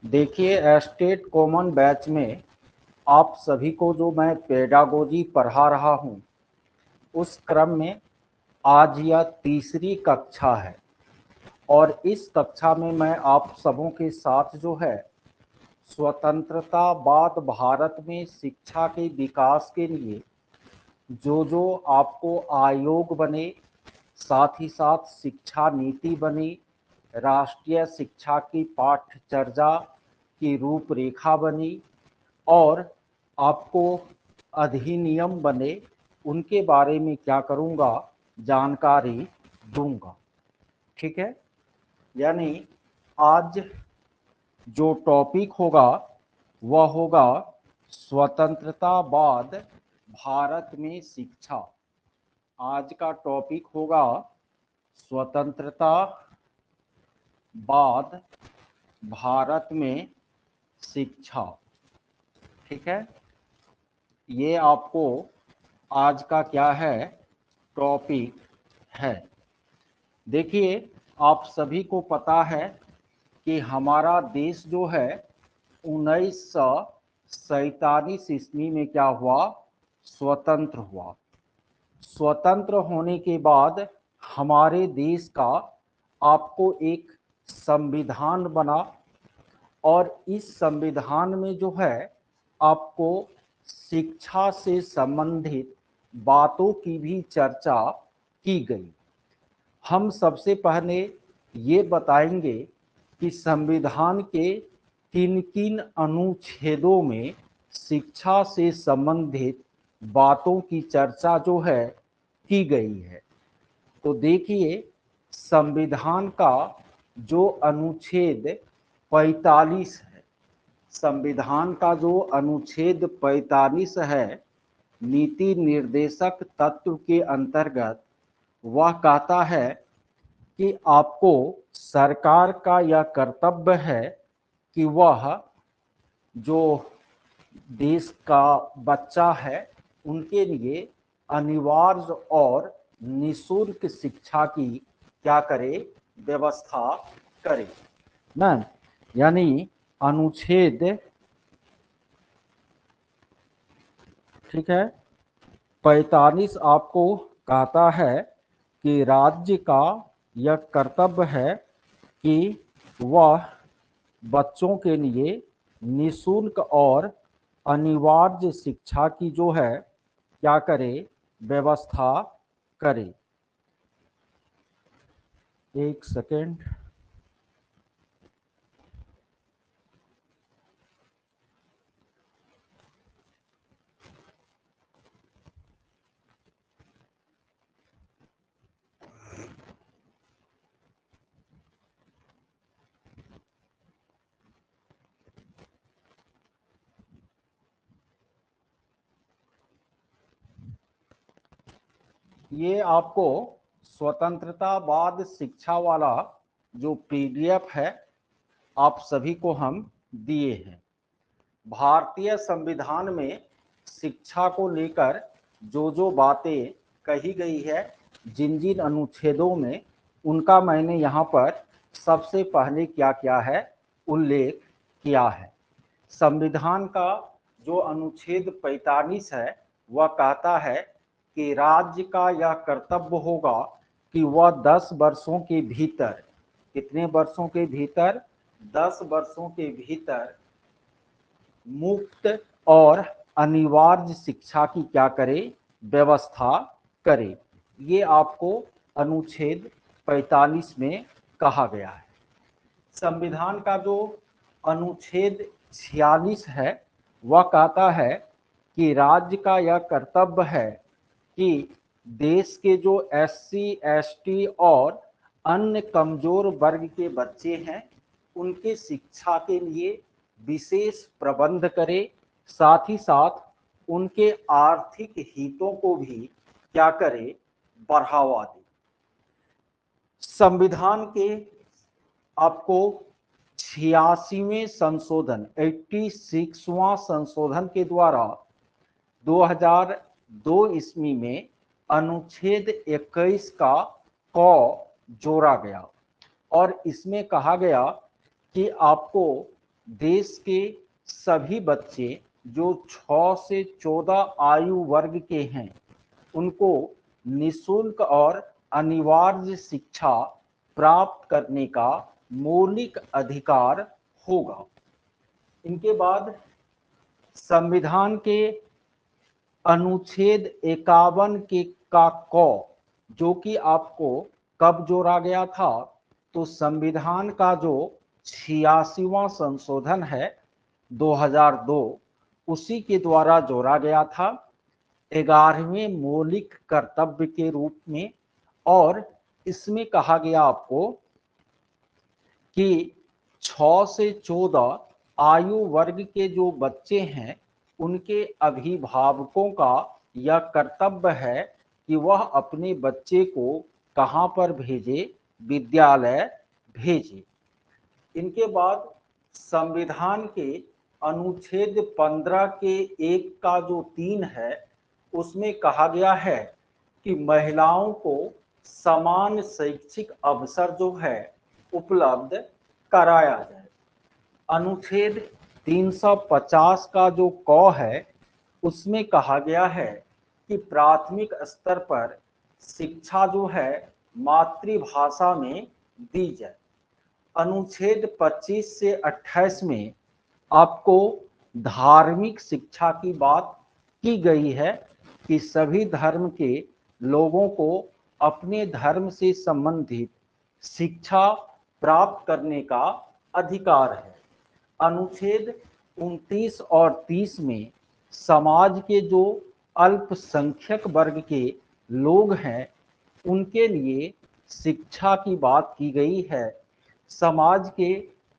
देखिए, state common batch में आप सभी को जो मैं पेडागोजी पढ़ा रहा हूँ, उस क्रम में आज यह तीसरी कक्षा है और इस कक्षा में मैं आप सबों के साथ जो है स्वतंत्रता बाद भारत में शिक्षा के विकास के लिए जो जो आपको आयोग बने, साथ ही साथ शिक्षा नीति बनी, राष्ट्रीय शिक्षा की पाठ्यचर्या की रूपरेखा बनी और आपको अधिनियम बने, उनके बारे में क्या करूँगा, जानकारी दूंगा। ठीक है, यानी आज जो टॉपिक होगा वह होगा स्वतंत्रता बाद भारत में शिक्षा। आज का टॉपिक होगा स्वतंत्रता बाद भारत में शिक्षा। ठीक है, ये आपको आज का क्या है, टॉपिक है। देखिए, आप सभी को पता है कि हमारा देश जो है 1947 ईस्वी में क्या हुआ, स्वतंत्र हुआ। स्वतंत्र होने के बाद हमारे देश का आपको एक संविधान बना और इस संविधान में जो है आपको शिक्षा से संबंधित बातों की भी चर्चा की गई। हम सबसे पहले ये बताएंगे कि संविधान के किन किन अनुच्छेदों में शिक्षा से संबंधित बातों की चर्चा जो है की गई है। तो देखिए, संविधान का जो अनुच्छेद 45 है, संविधान का जो अनुच्छेद 45 है, नीति निर्देशक तत्व के अंतर्गत वह कहता है कि आपको सरकार का यह कर्तव्य है कि वह जो देश का बच्चा है उनके लिए अनिवार्य और निःशुल्क शिक्षा की क्या करे, व्यवस्था करे ना। यानी अनुच्छेद, ठीक है, 45 आपको कहता है कि राज्य का यह कर्तव्य है कि वह बच्चों के लिए निःशुल्क और अनिवार्य शिक्षा की जो है क्या करे, व्यवस्था करे। एक सेकेंड, ये आपको स्वतंत्रता बाद शिक्षा वाला जो पीडीएफ है आप सभी को हम दिए हैं। भारतीय संविधान में शिक्षा को लेकर जो जो बातें कही गई है, जिन जिन अनुच्छेदों में, उनका मैंने यहाँ पर सबसे पहले क्या क्या है, उल्लेख किया है। संविधान का जो अनुच्छेद 45 है वह कहता है कि राज्य का यह कर्तव्य होगा कि वह 10 वर्षों के भीतर, कितने वर्षों के भीतर, 10 वर्षों के भीतर मुफ्त और अनिवार्य शिक्षा की क्या करे, व्यवस्था करे। ये आपको अनुच्छेद 45 में कहा गया है। संविधान का जो अनुच्छेद 46 है वह कहता है कि राज्य का यह कर्तव्य है कि देश के जो एससी, एसटी और अन्य कमजोर वर्ग के बच्चे हैं उनके शिक्षा के लिए विशेष प्रबंध करे, साथ ही साथ उनके आर्थिक हितों को भी क्या करे, बढ़ावा दे। संविधान के आपको 86वें संशोधन, 86वां संशोधन के द्वारा 2002 ईस्वी में अनुच्छेद 21 का क जोड़ा गया और इसमें कहा गया कि आपको देश के सभी बच्चे जो 6 से 14 आयु वर्ग के हैं उनको निःशुल्क और अनिवार्य शिक्षा प्राप्त करने का मौलिक अधिकार होगा। इनके बाद संविधान के अनुच्छेद 51 के का क, जो कि आपको कब जोड़ा गया था, तो संविधान का जो 86वां संशोधन है 2002 उसी के द्वारा जोड़ा गया था 11वें मौलिक कर्तव्य के रूप में। और इसमें कहा गया आपको कि 6 से 14 आयु वर्ग के जो बच्चे हैं उनके अभिभावकों का यह कर्तव्य है कि वह अपने बच्चे को कहाँ पर भेजे, विद्यालय भेजे। इनके बाद संविधान के अनुच्छेद 15 के 1 का जो 3 है उसमें कहा गया है कि महिलाओं को समान शैक्षिक अवसर जो है उपलब्ध कराया जाए। अनुच्छेद 350 का जो क है उसमें कहा गया है कि प्राथमिक स्तर पर शिक्षा जो है मातृभाषा में दी जाए। अनुच्छेद 25 से 28 में आपको धार्मिक शिक्षा की बात की गई है कि सभी धर्म के लोगों को अपने धर्म से संबंधित शिक्षा प्राप्त करने का अधिकार है। अनुच्छेद 29 और 30 में समाज के जो अल्पसंख्यक वर्ग के लोग हैं उनके लिए शिक्षा की बात की गई है। समाज के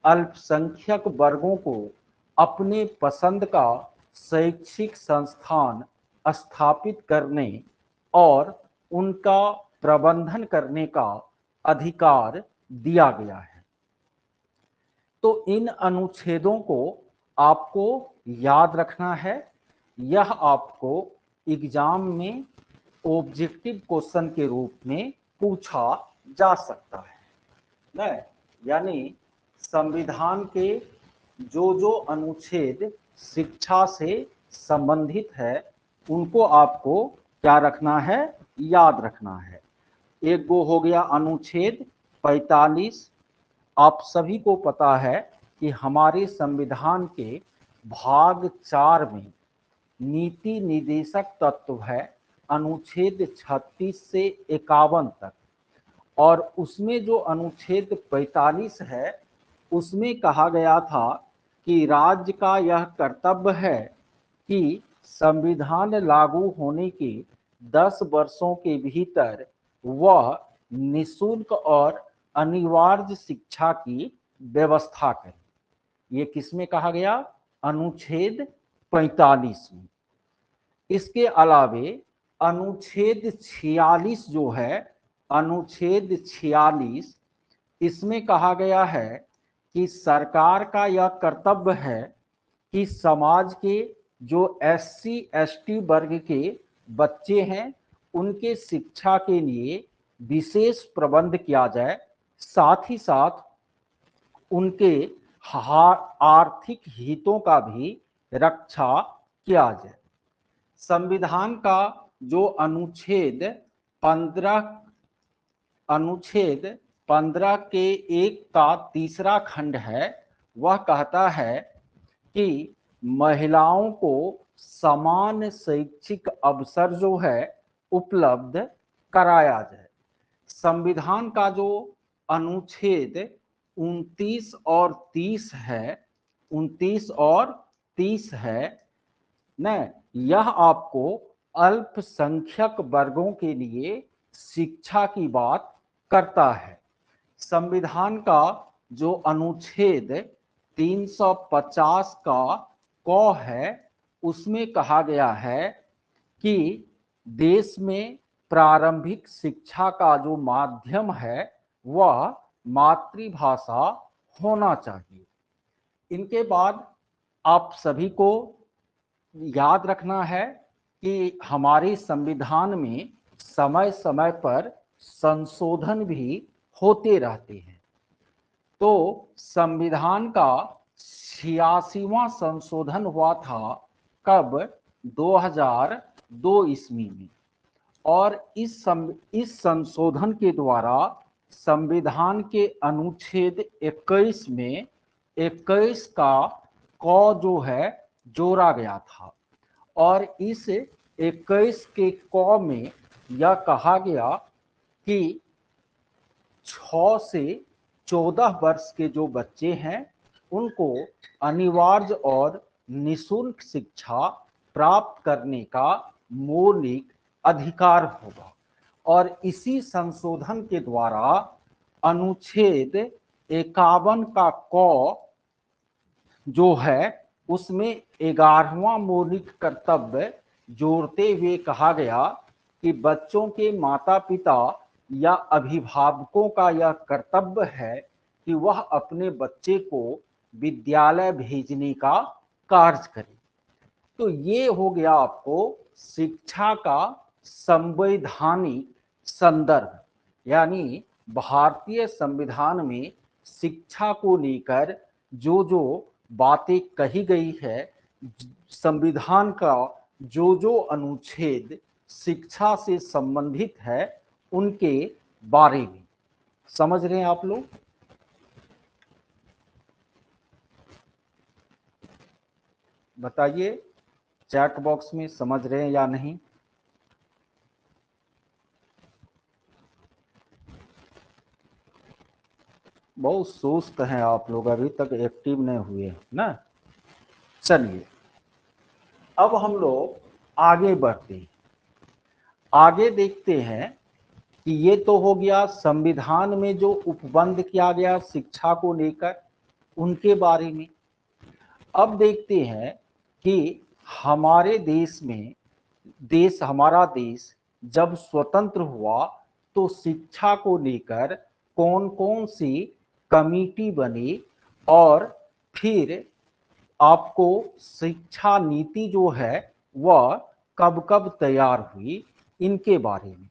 अल्पसंख्यक वर्गों को अपने पसंद का शैक्षिक संस्थान स्थापित करने और उनका प्रबंधन करने का अधिकार दिया गया है। तो इन अनुच्छेदों को आपको याद रखना है। यह आपको एग्जाम में ऑब्जेक्टिव क्वेश्चन के रूप में पूछा जा सकता है न। यानी संविधान के जो अनुच्छेद शिक्षा से संबंधित है उनको आपको क्या रखना है, याद रखना है। एक गो हो गया अनुच्छेद 45। आप सभी को पता है कि हमारे संविधान के भाग 4 में नीति निर्देशक तत्व है अनुच्छेद 36 से 51 तक, और उसमें जो अनुच्छेद 45 है उसमें कहा गया था कि राज्य का यह कर्तव्य है कि संविधान लागू होने के 10 वर्षों के भीतर वह निःशुल्क और अनिवार्य शिक्षा की व्यवस्था करें। ये किसमें कहा गया, अनुच्छेद 45 में। इसके अलावे अनुच्छेद 46 जो है, अनुच्छेद 46 इसमें कहा गया है कि सरकार का यह कर्तव्य है कि समाज के जो SC ST वर्ग के बच्चे हैं उनके शिक्षा के लिए विशेष प्रबंध किया जाए, साथ ही साथ उनके आर्थिक हितों का भी रक्षा किया जाए। संविधान का जो अनुच्छेद 15 के 1 का तीसरा खंड है वह कहता है कि महिलाओं को समान शैक्षिक अवसर जो है उपलब्ध कराया जाए। संविधान का जो अनुच्छेद 29 और 30 है, 29 और 30 है न, यह आपको अल्पसंख्यक वर्गों के लिए शिक्षा की बात करता है। संविधान का जो अनुच्छेद 350 का क है उसमें कहा गया है कि देश में प्रारंभिक शिक्षा का जो माध्यम है वह मातृभाषा होना चाहिए। इनके बाद आप सभी को याद रखना है कि हमारे संविधान में समय समय पर संशोधन भी होते रहते हैं। तो संविधान का 86वां संशोधन हुआ था। कब? 2002 ईस्वी में। और इस संशोधन के द्वारा संविधान के अनुच्छेद 21 में 21 का क जो है जोड़ा गया था। और इस 21 के क में यह कहा गया कि 6 से 14 वर्ष के जो बच्चे हैं उनको अनिवार्य और निःशुल्क शिक्षा प्राप्त करने का मौलिक अधिकार होगा। और इसी संशोधन के द्वारा अनुच्छेद 51 का क जो है उसमें 11वां मौलिक कर्तव्य जोड़ते हुए कहा गया कि बच्चों के माता पिता या अभिभावकों का यह कर्तव्य है कि वह अपने बच्चे को विद्यालय भेजने का कार्य करें। तो ये हो गया आपको शिक्षा का संवैधानिक संदर्भ, यानी भारतीय संविधान में शिक्षा को लेकर जो जो बातें कही गई है, संविधान का जो जो अनुच्छेद शिक्षा से संबंधित है उनके बारे में समझ रहे हैं आप लोग। बताइए चैट बॉक्स में समझ रहे हैं या नहीं। बहुत सुस्त हैं आप लोग, अभी तक एक्टिव नहीं हुए ना। चलिए अब हम लोग आगे बढ़ते हैं। आगे देखते हैं कि ये तो हो गया संविधान में जो उपबंध किया गया शिक्षा को लेकर उनके बारे में। अब देखते हैं कि हमारे देश में हमारा देश जब स्वतंत्र हुआ तो शिक्षा को लेकर कौन कौन सी कमेटी बनी और फिर आपको शिक्षा नीति जो है वह कब कब तैयार हुई, इनके बारे में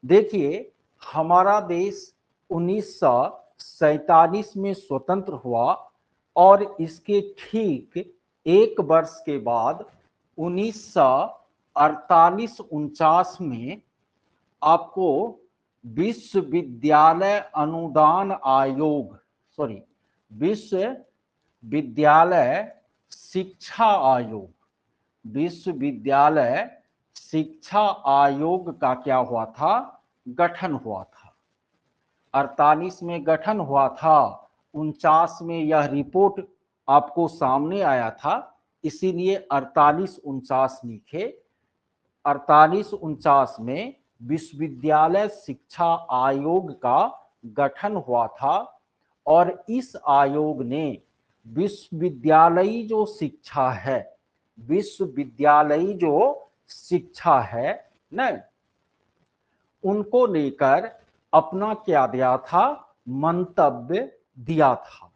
देखिए। हमारा देश 1947 में स्वतंत्र हुआ और इसके ठीक एक वर्ष के बाद 1948-49 में आपको विश्वविद्यालय अनुदान आयोग, विश्वविद्यालय शिक्षा आयोग, विश्वविद्यालय शिक्षा आयोग का क्या हुआ था? गठन हुआ था। 48 में गठन हुआ था, 49 में यह रिपोर्ट आपको सामने आया था, इसीलिए 48-49 लिखे। 48-49 में विश्वविद्यालय शिक्षा आयोग का गठन हुआ था और इस आयोग ने विश्वविद्यालयी जो शिक्षा है, विश्वविद्यालयी जो शिक्षा है न, उनको लेकर अपना क्या दिया था? मंतव्य दिया था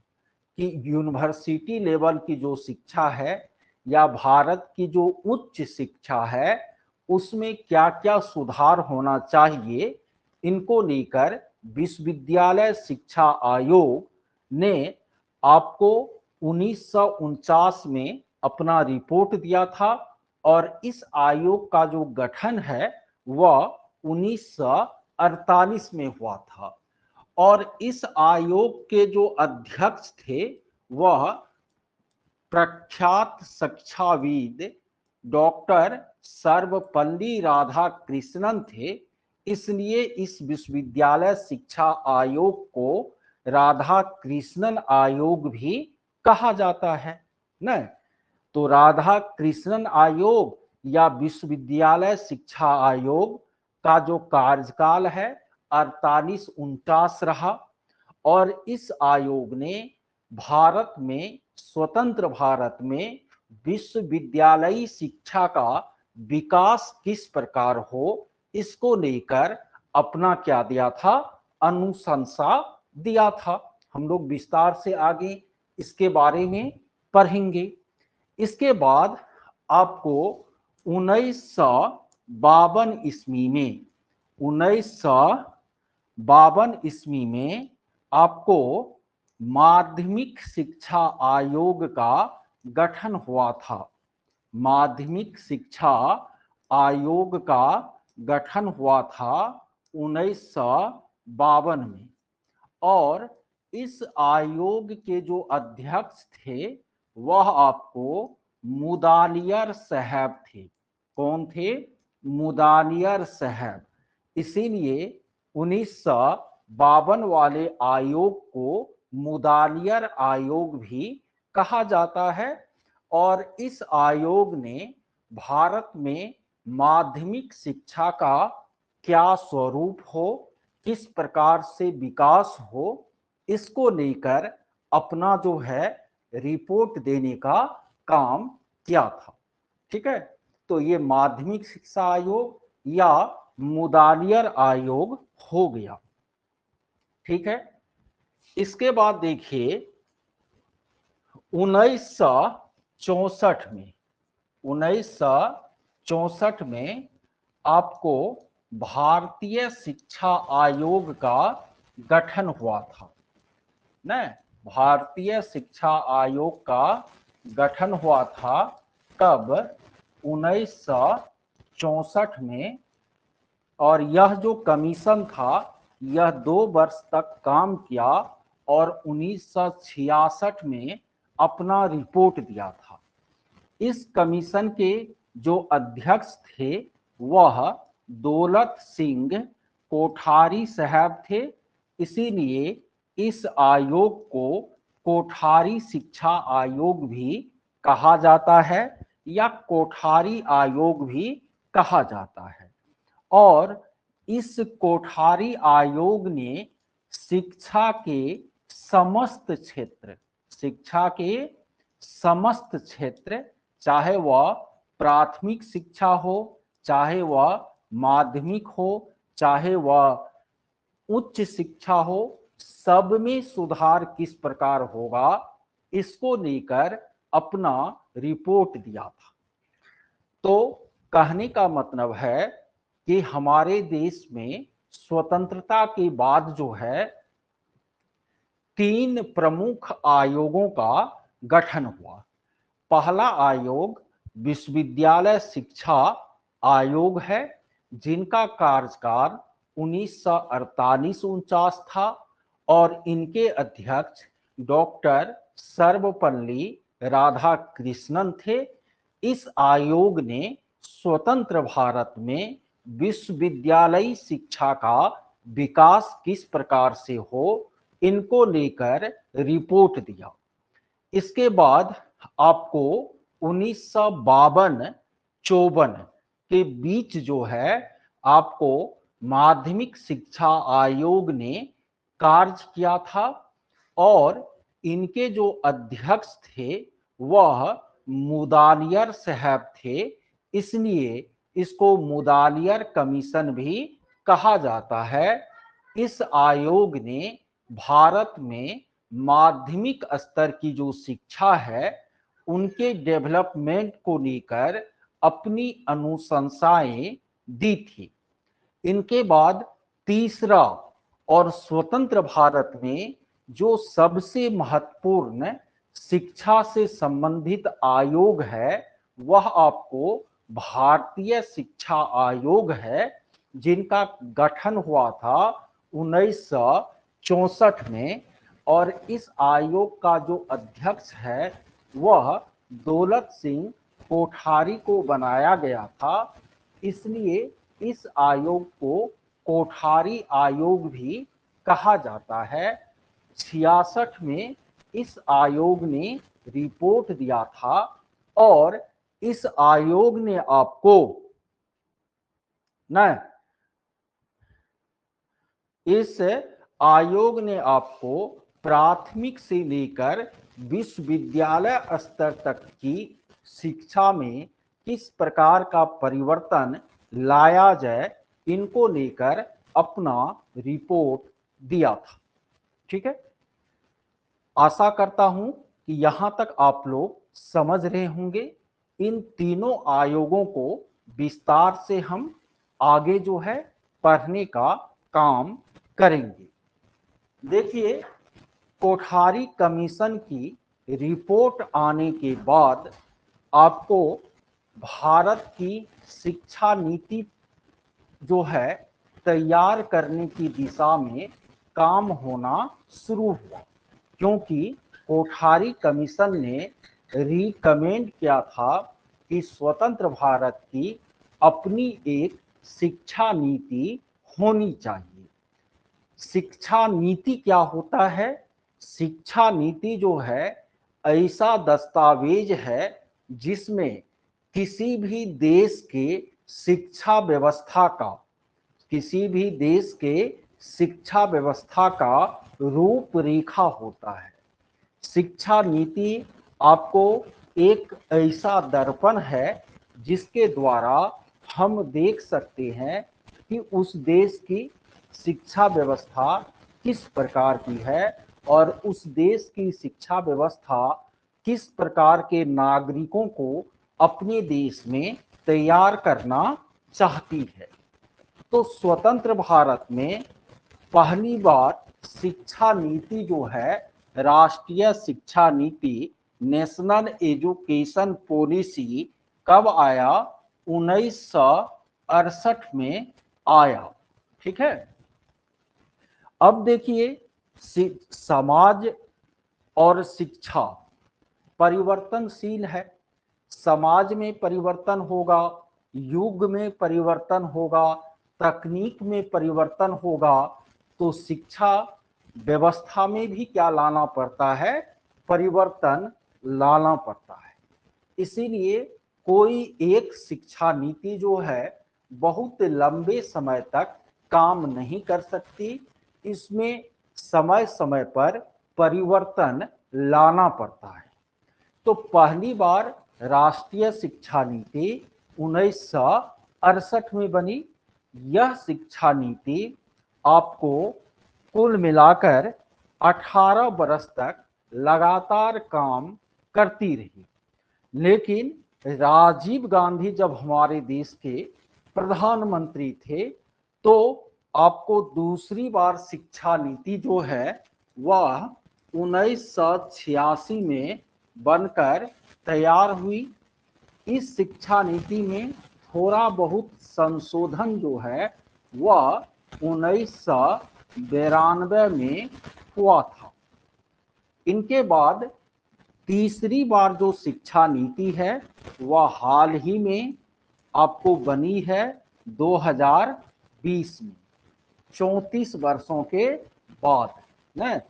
कि यूनिवर्सिटी लेवल की जो शिक्षा है या भारत की जो उच्च शिक्षा है उसमें क्या क्या सुधार होना चाहिए, इनको लेकर विश्वविद्यालय शिक्षा आयोग ने आपको 1949 में अपना रिपोर्ट दिया था। और इस आयोग का जो गठन है वह 1948 में हुआ था। और इस आयोग के जो अध्यक्ष थे वह प्रख्यात शिक्षाविद डॉक्टर सर्वपल्ली राधाकृष्णन थे। इसलिए इस विश्वविद्यालय शिक्षा आयोग को राधा कृष्णन आयोग भी कहा जाता है न। तो राधा कृष्णन आयोग या विश्वविद्यालय शिक्षा आयोग का जो कार्यकाल है 48-49 रहा। और इस आयोग ने भारत में, स्वतंत्र भारत में विश्वविद्यालयी शिक्षा का विकास किस प्रकार हो, इसको लेकर अपना क्या दिया था? अनुशंसा दिया था। हम लोग विस्तार से आगे इसके बारे में पढ़ेंगे। इसके बाद आपको 1952 ईस्वी में 1952 ईस्वी में आपको माध्यमिक शिक्षा आयोग का गठन हुआ था। माध्यमिक शिक्षा आयोग का गठन हुआ था 1952 में, और इस आयोग के जो अध्यक्ष थे वह आपको मुदालियर साहब थे। कौन थे? मुदालियर साहब। इसीलिए 1952 वाले आयोग को मुदालियर आयोग भी कहा जाता है। और इस आयोग ने भारत में माध्यमिक शिक्षा का क्या स्वरूप हो, किस प्रकार से विकास हो, इसको लेकर अपना जो है रिपोर्ट देने का काम किया था। ठीक है, तो ये माध्यमिक शिक्षा आयोग या मुदालियर आयोग हो गया। ठीक है, इसके बाद देखिए 1964 में आपको भारतीय शिक्षा आयोग का गठन हुआ था न। भारतीय शिक्षा आयोग का गठन हुआ था कब? 1964 में। और यह जो कमीशन था यह 2 वर्ष तक काम किया और 1966 में अपना रिपोर्ट दिया था। इस कमीशन के जो अध्यक्ष थे वह दौलत सिंह कोठारी साहब थे। इसीलिए इस आयोग को कोठारी शिक्षा आयोग भी कहा जाता है या कोठारी आयोग भी कहा जाता है। और इस कोठारी आयोग ने शिक्षा के समस्त क्षेत्र, शिक्षा के समस्त क्षेत्र, चाहे वह प्राथमिक शिक्षा हो, चाहे वह माध्यमिक हो, चाहे वह उच्च शिक्षा हो, सब में सुधार किस प्रकार होगा इसको लेकर अपना रिपोर्ट दिया था। तो कहने का मतलब है कि हमारे देश में स्वतंत्रता के बाद जो है 3 प्रमुख आयोगों का गठन हुआ। पहला आयोग विश्वविद्यालय शिक्षा आयोग है, जिनका कार्यकाल 1948-49 था और इनके अध्यक्ष डॉक्टर सर्वपल्ली राधाकृष्णन थे। इस आयोग ने स्वतंत्र भारत में विश्वविद्यालयी शिक्षा का विकास किस प्रकार से हो इनको लेकर रिपोर्ट दिया। इसके बाद आपको 1952-54 के बीच जो है आपको माध्यमिक शिक्षा आयोग ने कार्य किया था और इनके जो अध्यक्ष थे वह मुदालियर साहब थे। इसलिए इसको मुदालियर कमीशन भी कहा जाता है। इस आयोग ने भारत में माध्यमिक स्तर की जो शिक्षा है उनके डेवलपमेंट को लेकर अपनी अनुशंसाएं दी थी। इनके बाद तीसरा और स्वतंत्र भारत में जो सबसे महत्वपूर्ण शिक्षा से संबंधित आयोग है वह आपको भारतीय शिक्षा आयोग है, जिनका गठन हुआ था 1964 में। और इस आयोग का जो अध्यक्ष है वह दौलत सिंह कोठारी को बनाया गया था। इसलिए इस आयोग को कोठारी आयोग भी कहा जाता है। 66 में इस आयोग ने रिपोर्ट दिया था और इस आयोग ने आपको न इस आयोग ने आपको प्राथमिक से लेकर विश्वविद्यालय स्तर तक की शिक्षा में किस प्रकार का परिवर्तन लाया जाए इनको लेकर अपना रिपोर्ट दिया था। ठीक है, आशा करता हूं कि यहां तक आप लोग समझ रहे होंगे। इन तीनों आयोगों को विस्तार से हम आगे जो है पढ़ने का काम करेंगे। देखिए कोठारी कमीशन की रिपोर्ट आने के बाद आपको भारत की शिक्षा नीति जो है तैयार करने की दिशा में काम होना शुरू हुआ, क्योंकि कोठारी कमीशन ने रिकमेंड किया था कि स्वतंत्र भारत की अपनी एक शिक्षा नीति होनी चाहिए। शिक्षा नीति क्या होता है? शिक्षा नीति जो है ऐसा दस्तावेज है जिसमें किसी भी देश के शिक्षा व्यवस्था का, किसी भी देश के शिक्षा व्यवस्था का रूपरेखा होता है। शिक्षा नीति आपको एक ऐसा दर्पण है जिसके द्वारा हम देख सकते हैं कि उस देश की शिक्षा व्यवस्था किस प्रकार की है और उस देश की शिक्षा व्यवस्था किस प्रकार के नागरिकों को अपने देश में तैयार करना चाहती है। तो स्वतंत्र भारत में पहली बार शिक्षा नीति जो है, राष्ट्रीय शिक्षा नीति, नेशनल एजुकेशन पॉलिसी कब आया? 1968 में आया। ठीक है। अब देखिए, समाज और शिक्षा परिवर्तनशील है। समाज में परिवर्तन होगा, युग में परिवर्तन होगा, तकनीक में परिवर्तन होगा, तो शिक्षा व्यवस्था में भी क्या लाना पड़ता है? परिवर्तन लाना पड़ता है। इसीलिए कोई एक शिक्षा नीति जो है बहुत लंबे समय तक काम नहीं कर सकती, इसमें समय समय पर परिवर्तन लाना पड़ता है। तो पहली बार राष्ट्रीय शिक्षा नीति 1968 में बनी। यह शिक्षा नीति आपको कुल मिलाकर 18 वर्ष तक लगातार काम करती रही, लेकिन राजीव गांधी जब हमारे देश के प्रधानमंत्री थे तो आपको दूसरी बार शिक्षा नीति जो है वह 1986 में बनकर तैयार हुई। इस शिक्षा नीति में थोड़ा बहुत संशोधन जो है वह 1992 में हुआ था। इनके बाद तीसरी बार जो शिक्षा नीति है वह हाल ही में आपको बनी है 2020 में, 34 वर्षों के बाद। न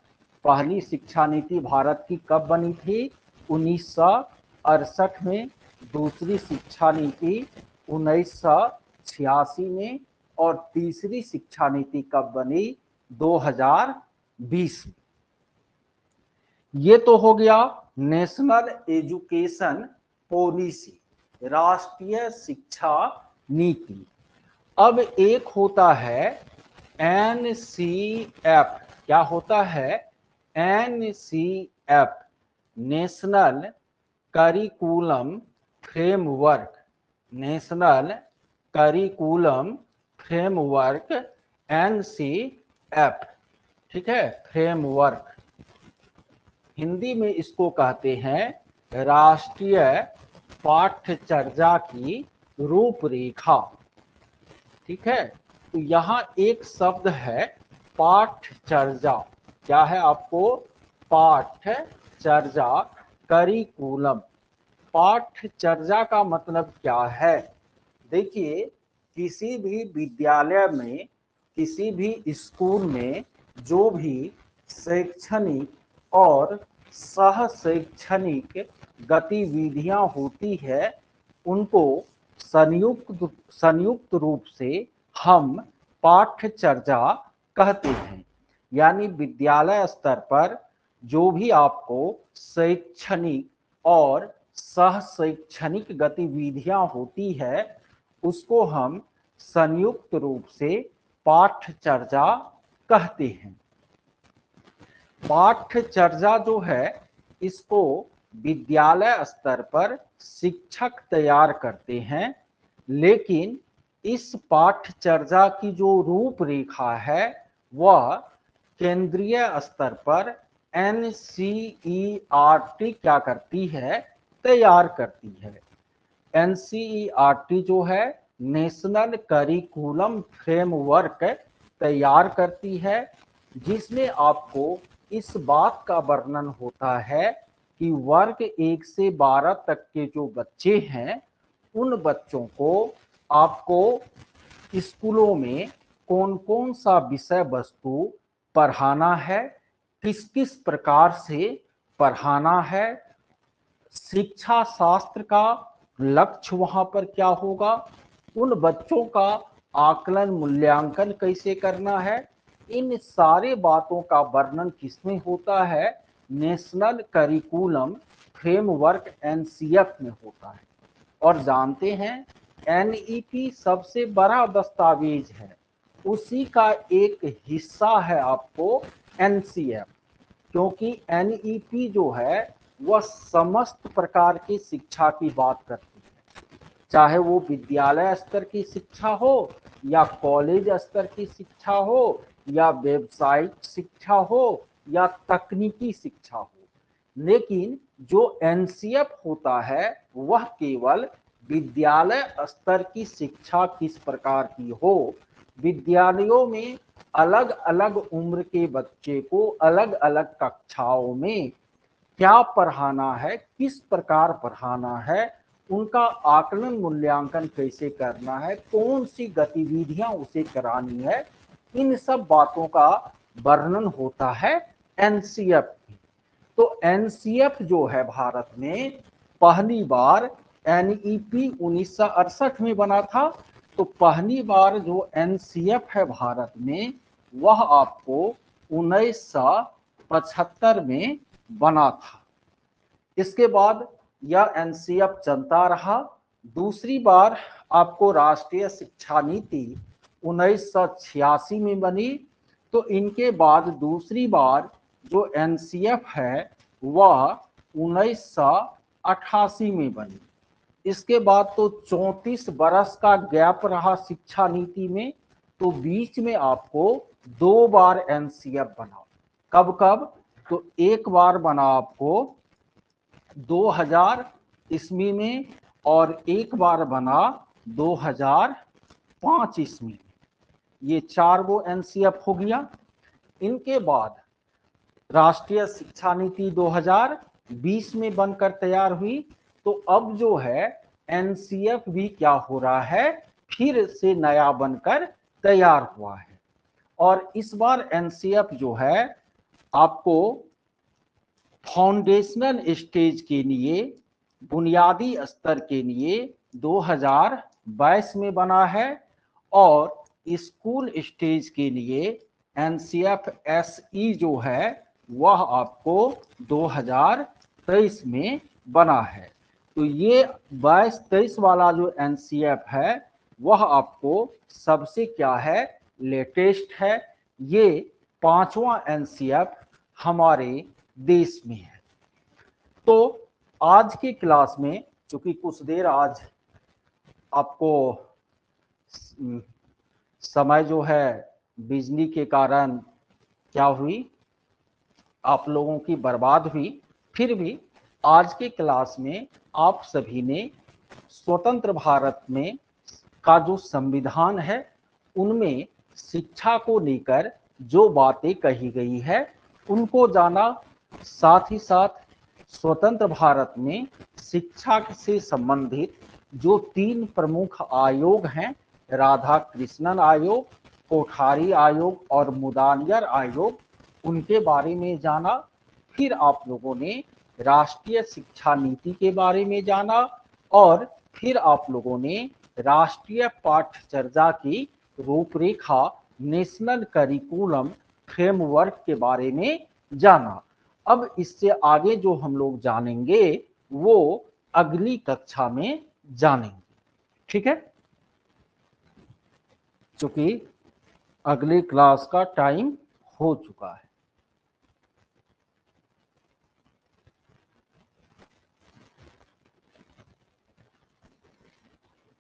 पहली शिक्षा नीति भारत की कब बनी थी? 1968 में। दूसरी शिक्षा नीति 1986 में और तीसरी शिक्षा नीति कब बनी? 2020 में। ये तो हो गया नेशनल एजुकेशन पॉलिसी, राष्ट्रीय शिक्षा नीति। अब एक होता है NCF। क्या होता है? NCF, national curriculum framework. National curriculum framework, NCF। ठीक है, फ्रेमवर्क। हिंदी में इसको कहते हैं राष्ट्रीय पाठ्यचर्या की रूपरेखा। ठीक है। तो यहाँ एक शब्द है पाठ्यचर्या। क्या है आपको? पाठ्यचर्या, करिकुलम। पाठ्यचर्या का मतलब क्या है? देखिए, किसी भी विद्यालय में, किसी भी स्कूल में जो भी शैक्षणिक और सह शैक्षणिक गतिविधियां होती है उनको संयुक्त रूप से हम पाठ्यचर्या कहते हैं। यानी विद्यालय स्तर पर जो भी आपको शैक्षणिक और सह शैक्षणिक गतिविधियां होती है उसको हम संयुक्त रूप से पाठ्यचर्या कहते हैं। पाठ्यचर्या जो है इसको विद्यालय स्तर पर शिक्षक तैयार करते हैं, लेकिन इस पाठ्यचर्या की जो रूपरेखा है वह केंद्रीय स्तर पर NCERT क्या करती है, तैयार करती है। NCERT जो है नेशनल करिकुलम फ्रेमवर्क तैयार करती है, जिसमें आपको इस बात का वर्णन होता है कि वर्ग 1 से 12 तक के जो बच्चे हैं उन बच्चों को आपको स्कूलों में कौन कौन सा विषय वस्तु पढ़ाना है, किस किस प्रकार से पढ़ाना है, शिक्षा शास्त्र का लक्ष्य वहां पर क्या होगा, उन बच्चों का आकलन मूल्यांकन कैसे करना है, इन सारे बातों का वर्णन किसमें होता है, नेशनल करिकुलम फ्रेमवर्क NCF में होता है। और जानते हैं NEP सबसे बड़ा दस्तावेज है, उसी का एक हिस्सा है आपको NCF, क्योंकि NEP जो है वह समस्त प्रकार की शिक्षा की बात करती है, चाहे वो विद्यालय स्तर की शिक्षा हो या कॉलेज स्तर की शिक्षा हो या व्यावसायिक शिक्षा हो या तकनीकी शिक्षा हो। लेकिन जो NCF होता है वह केवल विद्यालय स्तर की शिक्षा किस प्रकार की हो, विद्यालयों में अलग अलग उम्र के बच्चे को अलग अलग कक्षाओं में क्या पढ़ाना है, किस प्रकार पढ़ाना है, उनका आकलन मूल्यांकन कैसे करना है, कौन सी गतिविधियां उसे करानी है, इन सब बातों का वर्णन होता है NCF में। तो NCF जो है भारत में पहली बार NEP 1968 में बना था, तो पहली बार जो NCF है भारत में वह आपको 1975 में बना था। इसके बाद यह NCF चलता रहा। दूसरी बार आपको राष्ट्रीय शिक्षा नीति 1986 में बनी, तो इनके बाद दूसरी बार जो NCF है वह 1988 में बनी। इसके बाद तो 34 बरस का गैप रहा शिक्षा नीति में, तो बीच में आपको 2 बार NCF बना। कब कब, तो एक बार बना आपको 2000 ईस्वी में और एक बार बना 2005 ईस्वी में। ये 4 गो NCF हो गया। इनके बाद राष्ट्रीय शिक्षा नीति 2020 में बनकर तैयार हुई, तो अब जो है NCF भी क्या हो रहा है, फिर से नया बनकर तैयार हुआ है। और इस बार NCF जो है आपको फाउंडेशनल स्टेज के लिए, बुनियादी स्तर के लिए 2022 में बना है, और स्कूल स्टेज के लिए NCF SE जो है वह आपको 2023 में बना है। तो ये 22-23 वाला जो NCF है वह आपको सबसे क्या है, लेटेस्ट है। ये 5वां NCF हमारे देश में है। तो आज की क्लास में चूंकि कुछ देर आज आपको समय जो है बिजली के कारण क्या हुई, आप लोगों की बर्बाद हुई, फिर भी आज के क्लास में आप सभी ने स्वतंत्र भारत में का जो संविधान है उनमें शिक्षा को लेकर जो बातें कही गई है उनको जाना, साथ ही साथ स्वतंत्र भारत में शिक्षा से संबंधित जो 3 प्रमुख आयोग हैं, राधा कृष्णन आयोग, कोठारी आयोग और मुदालियर आयोग, उनके बारे में जाना। फिर आप लोगों ने राष्ट्रीय शिक्षा नीति के बारे में जाना, और फिर आप लोगों ने राष्ट्रीय पाठ्यचर्या की रूपरेखा नेशनल करिकुलम फ्रेमवर्क के बारे में जाना। अब इससे आगे जो हम लोग जानेंगे वो अगली कक्षा में जानेंगे, ठीक है। क्योंकि अगली क्लास का टाइम हो चुका है।